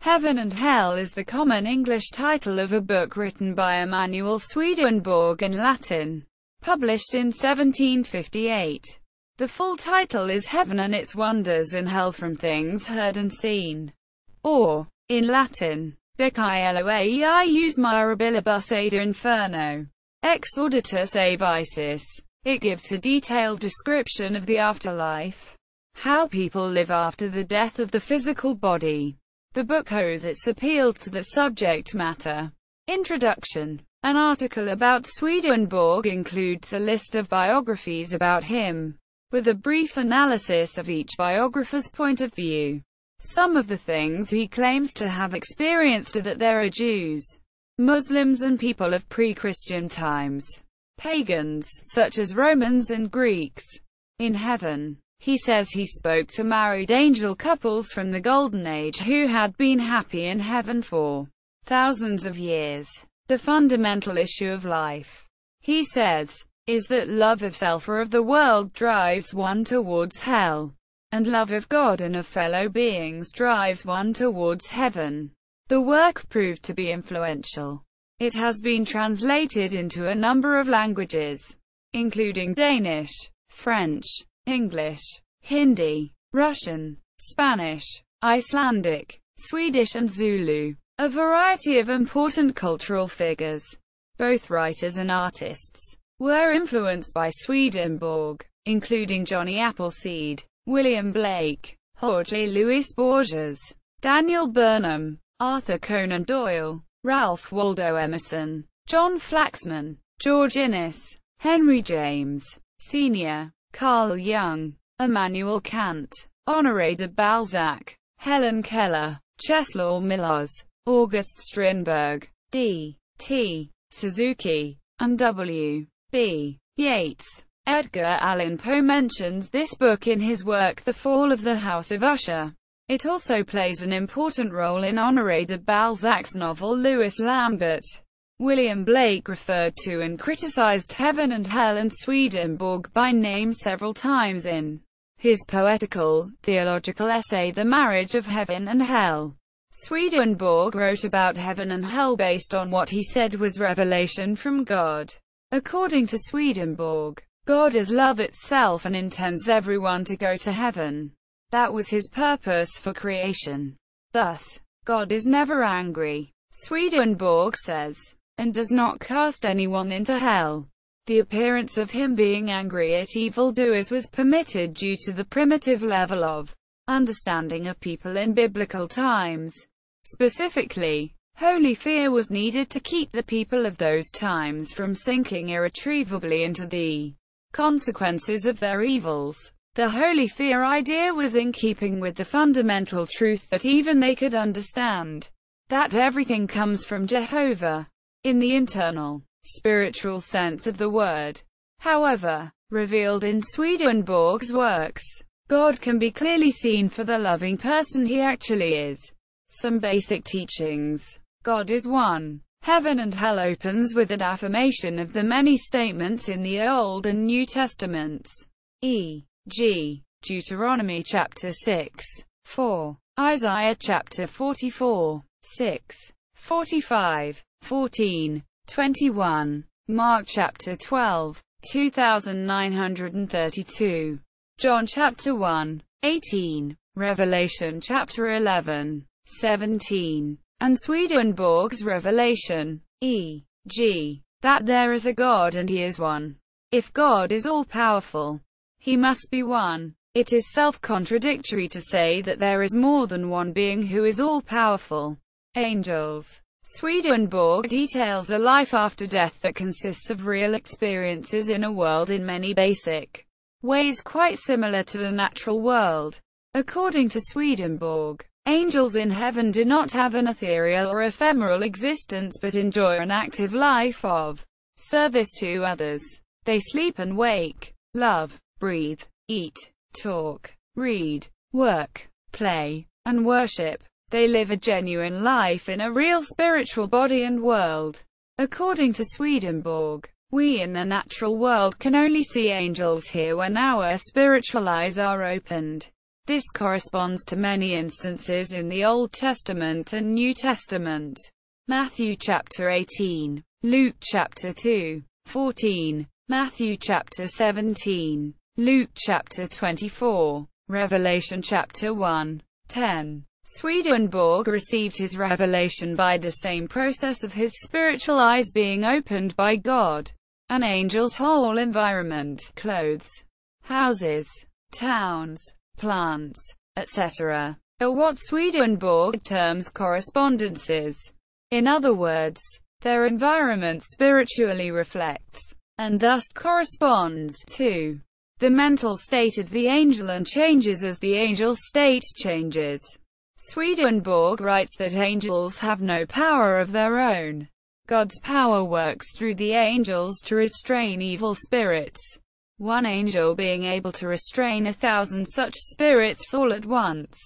Heaven and Hell is the common English title of a book written by Emanuel Swedenborg in Latin, published in 1758. The full title is Heaven and its Wonders and Hell from Things Heard and Seen, or, in Latin, De Caelo Eius Mirabilibus ad inferno, ex Auditis a Visis. It gives a detailed description of the afterlife, how people live after the death of the physical body. The book owes its appeal to the subject matter. Introduction. An article about Swedenborg includes a list of biographies about him, with a brief analysis of each biographer's point of view. Some of the things he claims to have experienced are that there are Jews, Muslims and people of pre-Christian times, pagans, such as Romans and Greeks, in heaven. He says he spoke to married angel couples from the Golden Age who had been happy in heaven for thousands of years. The fundamental issue of life, he says, is that love of self or of the world drives one towards hell, and love of God and of fellow beings drives one towards heaven. The work proved to be influential. It has been translated into a number of languages, including Danish, French, English, Hindi, Russian, Spanish, Icelandic, Swedish and Zulu. A variety of important cultural figures, both writers and artists, were influenced by Swedenborg, including Johnny Appleseed, William Blake, Jorge Luis Borges, Daniel Burnham, Arthur Conan Doyle, Ralph Waldo Emerson, John Flaxman, George Inness, Henry James, Sr., Carl Jung, Immanuel Kant, Honoré de Balzac, Helen Keller, Czeslaw Milosz, August Strindberg, D. T. Suzuki, and W. B. Yeats. Edgar Allan Poe mentions this book in his work The Fall of the House of Usher. It also plays an important role in Honoré de Balzac's novel Louis Lambert. William Blake referred to and criticized Heaven and Hell and Swedenborg by name several times in his poetical, theological essay The Marriage of Heaven and Hell. Swedenborg wrote about heaven and hell based on what he said was revelation from God. According to Swedenborg, God is love itself and intends everyone to go to heaven. That was his purpose for creation. Thus, God is never angry, Swedenborg says, and does not cast anyone into hell. The appearance of him being angry at evildoers was permitted due to the primitive level of understanding of people in biblical times. Specifically, holy fear was needed to keep the people of those times from sinking irretrievably into the consequences of their evils. The holy fear idea was in keeping with the fundamental truth that even they could understand that everything comes from Jehovah, in the internal, spiritual sense of the word. However, revealed in Swedenborg's works, God can be clearly seen for the loving person he actually is. Some basic teachings. God is one. Heaven and Hell opens with an affirmation of the many statements in the Old and New Testaments, e.g., Deuteronomy chapter 6, 4, Isaiah chapter 44, 6, 45, 14, 21, Mark chapter 12, 2932, John chapter 1, 18, Revelation chapter 11, 17, and Swedenborg's revelation, e.g., that there is a God and he is one. If God is all-powerful, he must be one. It is self-contradictory to say that there is more than one being who is all-powerful. Angels. Swedenborg details a life after death that consists of real experiences in a world in many basic ways quite similar to the natural world. According to Swedenborg, angels in heaven do not have an ethereal or ephemeral existence but enjoy an active life of service to others. They sleep and wake, love, breathe, eat, talk, read, work, play, and worship. They live a genuine life in a real spiritual body and world. According to Swedenborg, we in the natural world can only see angels here when our spiritual eyes are opened. This corresponds to many instances in the Old Testament and New Testament. Matthew chapter 18, Luke chapter 2, 14, Matthew chapter 17, Luke chapter 24, Revelation chapter 1, 10. Swedenborg received his revelation by the same process of his spiritual eyes being opened by God. An angel's whole environment, clothes, houses, towns, plants, etc., are what Swedenborg terms correspondences. In other words, their environment spiritually reflects, and thus corresponds, to the mental state of the angel and changes as the angel's state changes. Swedenborg writes that angels have no power of their own. God's power works through the angels to restrain evil spirits. One angel being able to restrain 1,000 such spirits all at once.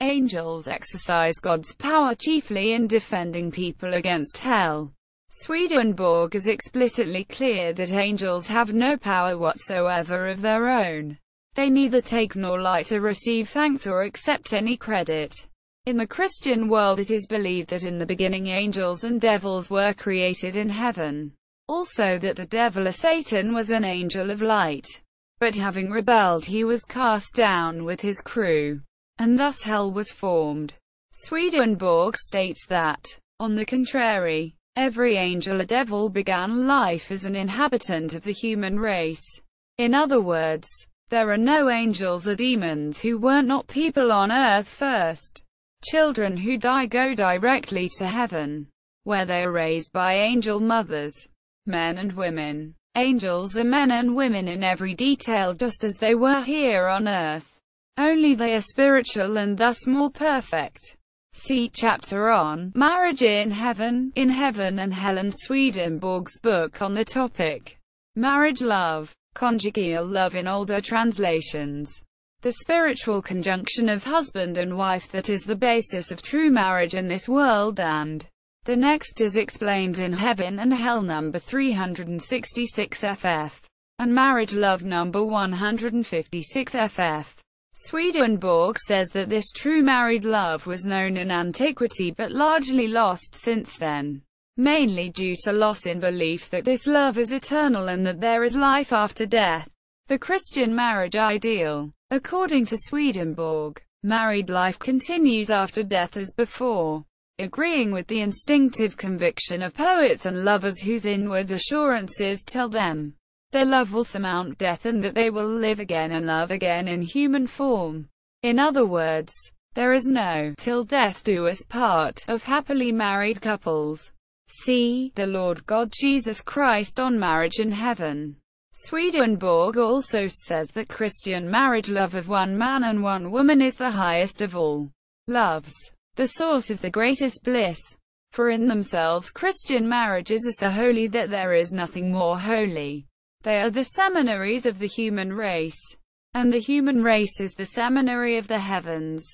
Angels exercise God's power chiefly in defending people against hell. Swedenborg is explicitly clear that angels have no power whatsoever of their own. They neither take nor like to receive thanks or accept any credit. In the Christian world it is believed that in the beginning angels and devils were created in heaven. Also that the devil or Satan was an angel of light. But having rebelled he was cast down with his crew, and thus hell was formed. Swedenborg states that, on the contrary, every angel or devil began life as an inhabitant of the human race. In other words, there are no angels or demons who were not people on earth first. Children who die go directly to heaven, where they are raised by angel mothers. Men and women. Angels are men and women in every detail just as they were here on earth. Only they are spiritual and thus more perfect. See chapter on Marriage in Heaven and Hell in Swedenborg's book on the topic. Marriage Love, Conjugal Love in older translations. The spiritual conjunction of husband and wife that is the basis of true marriage in this world and the next is explained in Heaven and Hell number 366 ff. and Marriage Love number 156 ff. Swedenborg says that this true married love was known in antiquity but largely lost since then, mainly due to loss in belief that this love is eternal and that there is life after death. The Christian marriage ideal. According to Swedenborg, married life continues after death as before, agreeing with the instinctive conviction of poets and lovers whose inward assurances tell them their love will surmount death and that they will live again and love again in human form. In other words, there is no "till death do us part" of happily married couples. See the Lord God Jesus Christ on Marriage in Heaven. Swedenborg also says that Christian marriage love of one man and one woman is the highest of all loves, the source of the greatest bliss. For in themselves Christian marriages are so holy that there is nothing more holy. They are the seminaries of the human race, and the human race is the seminary of the heavens.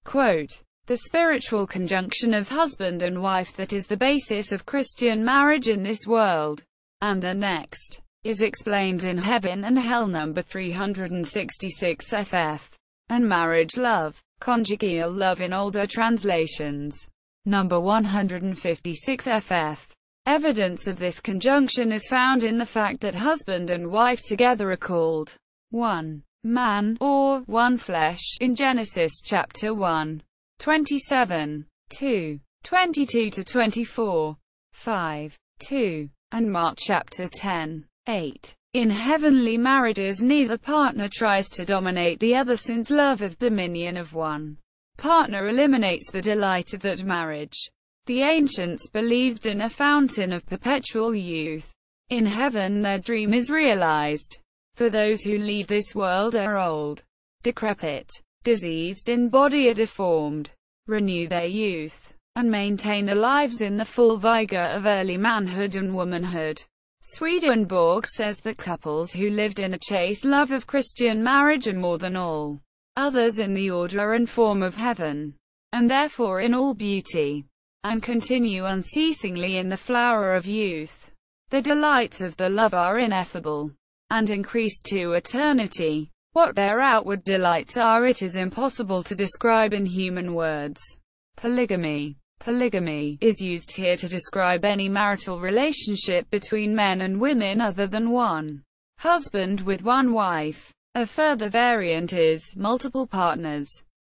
Quote, the spiritual conjunction of husband and wife that is the basis of Christian marriage in this world and the next is explained in Heaven and Hell number 366 ff. and Marriage Love, Conjugal Love in older translations, number 156 ff. Evidence of this conjunction is found in the fact that husband and wife together are called one man, or one flesh, in Genesis chapter 1, 27, 2, 22-24, 5, 2, and Mark chapter 10, 8. In heavenly marriages neither partner tries to dominate the other since love of dominion of one partner eliminates the delight of that marriage. The ancients believed in a fountain of perpetual youth. In heaven their dream is realized. For those who leave this world are old, decrepit, diseased in body or deformed, renew their youth, and maintain their lives in the full vigor of early manhood and womanhood. Swedenborg says that couples who lived in a chaste love of Christian marriage are more than all others in the order and form of heaven, and therefore in all beauty, and continue unceasingly in the flower of youth. The delights of the love are ineffable, and increase to eternity. what their outward delights are, it is impossible to describe in human words. Polygamy. Polygamy is used here to describe any marital relationship between men and women other than one husband with one wife. A further variant is multiple partners,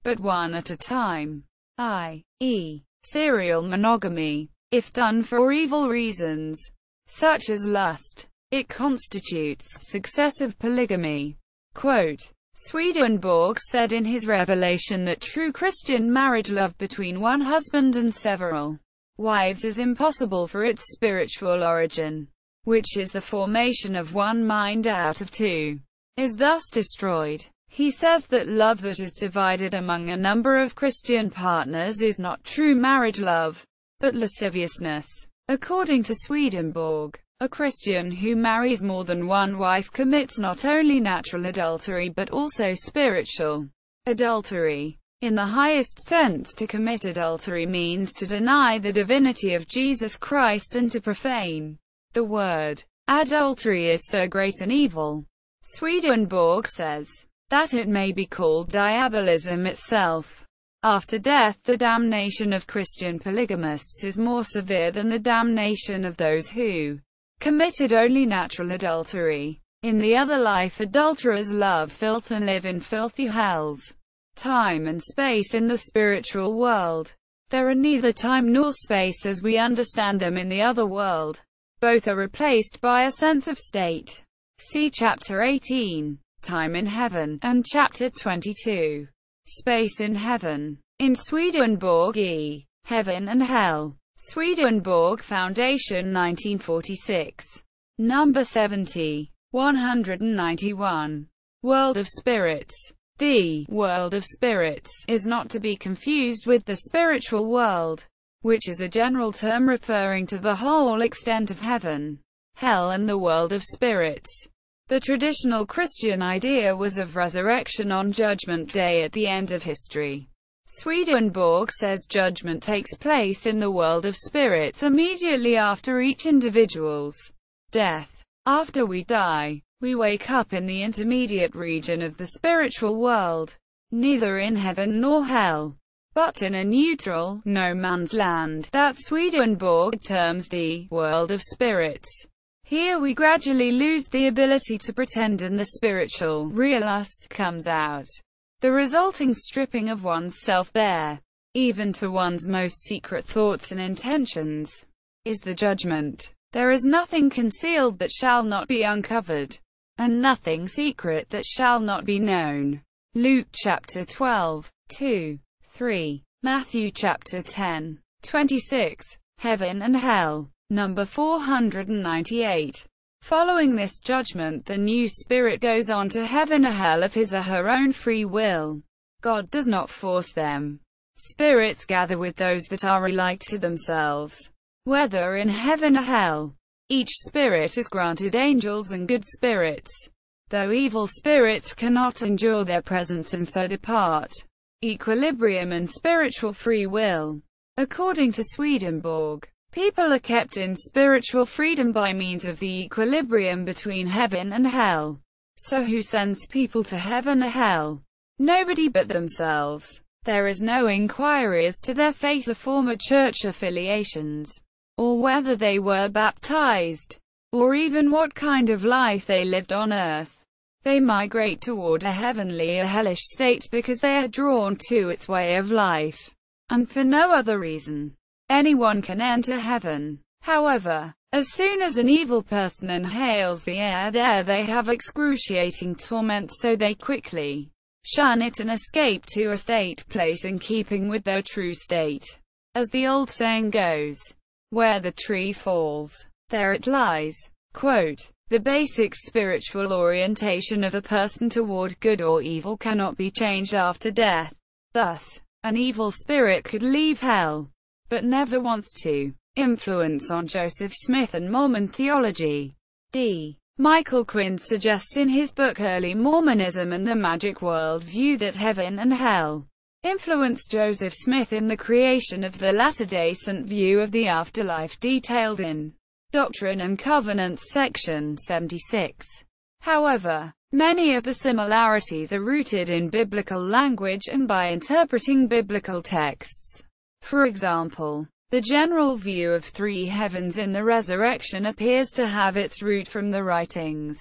but one at a time, i.e., serial monogamy. If done for evil reasons, such as lust, it constitutes successive polygamy. Quote, Swedenborg said in his revelation that true Christian marriage love between one husband and several wives is impossible for its spiritual origin, which is the formation of one mind out of two, is thus destroyed. He says that love that is divided among a number of Christian partners is not true marriage love, but lasciviousness. According to Swedenborg, a Christian who marries more than one wife commits not only natural adultery but also spiritual adultery. In the highest sense, to commit adultery means to deny the divinity of Jesus Christ and to profane the word. Adultery is so great an evil, Swedenborg says, that it may be called diabolism itself. After death, the damnation of Christian polygamists is more severe than the damnation of those who committed only natural adultery. In the other life, adulterers love filth and live in filthy hells. Time and space in the spiritual world. There are neither time nor space as we understand them in the other world. Both are replaced by a sense of state. See Chapter 18, Time in Heaven, and Chapter 22, Space in Heaven. In Swedenborg E. Heaven and Hell. Swedenborg Foundation 1946. Number 70. 191. World of Spirits. The world of spirits is not to be confused with the spiritual world, which is a general term referring to the whole extent of heaven, hell and the world of spirits. The traditional Christian idea was of resurrection on Judgment Day at the end of history. Swedenborg says judgment takes place in the world of spirits immediately after each individual's death. After we die, we wake up in the intermediate region of the spiritual world, neither in heaven nor hell, but in a neutral, no man's land, that Swedenborg terms the world of spirits. Here we gradually lose the ability to pretend and the spiritual, real us, comes out. The resulting stripping of one's self bare, even to one's most secret thoughts and intentions, is the judgment. There is nothing concealed that shall not be uncovered, and nothing secret that shall not be known. Luke chapter 12, 2, 3. Matthew chapter 10, 26. Heaven and Hell. Number 498. Following this judgment, the new spirit goes on to heaven or hell of his or her own free will. God does not force them. Spirits gather with those that are alike to themselves, whether in heaven or hell. Each spirit is granted angels and good spirits, though evil spirits cannot endure their presence and so depart. Equilibrium and spiritual free will. According to Swedenborg, people are kept in spiritual freedom by means of the equilibrium between heaven and hell. So who sends people to heaven or hell? Nobody but themselves. There is no inquiry as to their faith or former church affiliations, or whether they were baptized, or even what kind of life they lived on earth. They migrate toward a heavenly or hellish state because they are drawn to its way of life, and for no other reason. Anyone can enter heaven. However, as soon as an evil person inhales the air there, they have excruciating torment, so they quickly shun it and escape to a state place in keeping with their true state. As the old saying goes, where the tree falls, there it lies. Quote, the basic spiritual orientation of a person toward good or evil cannot be changed after death. Thus, an evil spirit could leave hell, but never wants to. Influence on Joseph Smith and Mormon theology. D. Michael Quinn suggests in his book Early Mormonism and the Magic World View that heaven and hell influenced Joseph Smith in the creation of the Latter-day Saint view of the afterlife detailed in Doctrine and Covenants section 76. However, Many of the similarities are rooted in biblical language and by interpreting biblical texts. For example, the general view of three heavens in the resurrection appears to have its root from the writings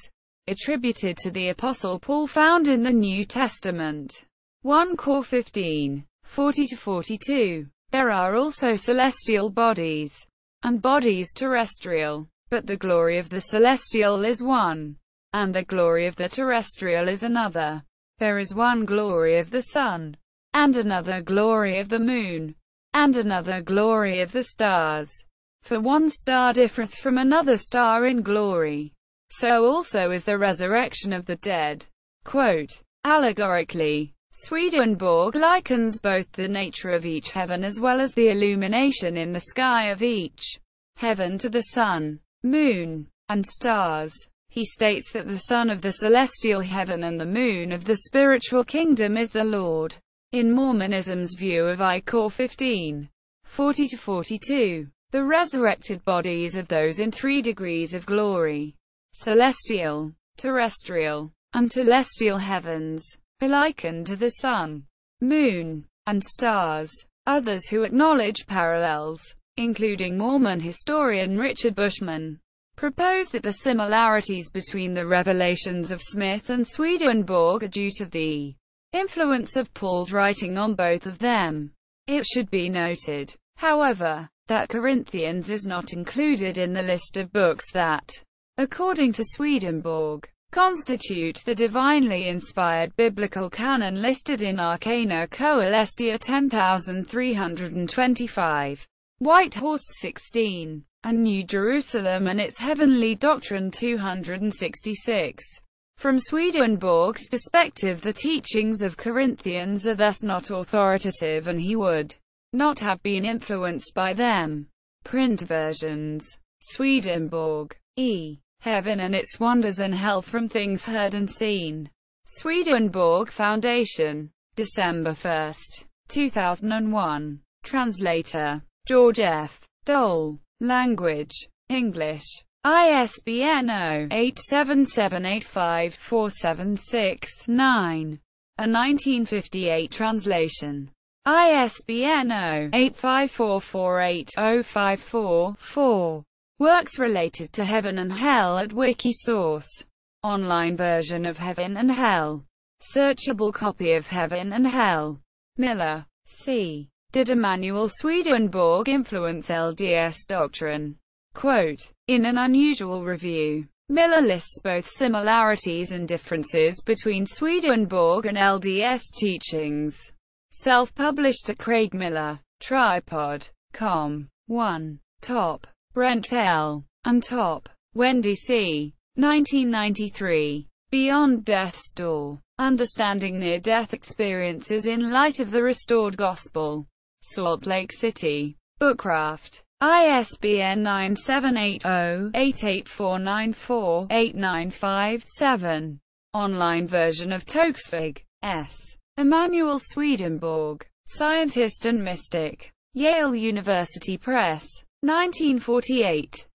attributed to the Apostle Paul found in the New Testament. 1 Cor 15, 40-42. There are also celestial bodies, and bodies terrestrial, but the glory of the celestial is one, and the glory of the terrestrial is another. There is one glory of the sun, and another glory of the moon, and another glory of the stars. For one star differeth from another star in glory. So also is the resurrection of the dead. Quote, allegorically, Swedenborg likens both the nature of each heaven as well as the illumination in the sky of each heaven to the sun, moon, and stars. He states that the sun of the celestial heaven and the moon of the spiritual kingdom is the Lord. In Mormonism's view of I Cor 15, 40-42, the resurrected bodies of those in 3 degrees of glory, celestial, terrestrial, and telestial heavens, are likened to the sun, moon, and stars. Others who acknowledge parallels, including Mormon historian Richard Bushman, propose that the similarities between the revelations of Smith and Swedenborg are due to the influence of Paul's writing on both of them. It should be noted, however, that Corinthians is not included in the list of books that, according to Swedenborg, constitute the divinely inspired biblical canon listed in Arcana Coelestia 10325, White Horse 16, and New Jerusalem and its Heavenly Doctrine 266. From Swedenborg's perspective, the teachings of Corinthians are thus not authoritative and he would not have been influenced by them. Print versions. Swedenborg. E. Heaven and its Wonders and Hell from Things Heard and Seen. Swedenborg Foundation. December 1, 2001. Translator. George F. Dole. Language. English. ISBN 0-87785-476-9. A 1958 translation. ISBN 0-85448-054-4. Works related to Heaven and Hell at Wikisource. Online version of Heaven and Hell. Searchable copy of Heaven and Hell. Miller, C. Did Emanuel Swedenborg influence LDS doctrine? Quote, in an unusual review, Miller lists both similarities and differences between Swedenborg and LDS teachings. Self-published at Craig Miller, Tripod, com. 1. Top. Brent L. and Top. Wendy C. 1993. Beyond Death's Door. Understanding Near-Death Experiences in Light of the Restored Gospel. Salt Lake City. Bookcraft. ISBN 978-0-88494-895-7. Online version of Tocqueville. S. Emanuel Swedenborg. Scientist and Mystic. Yale University Press. 1948.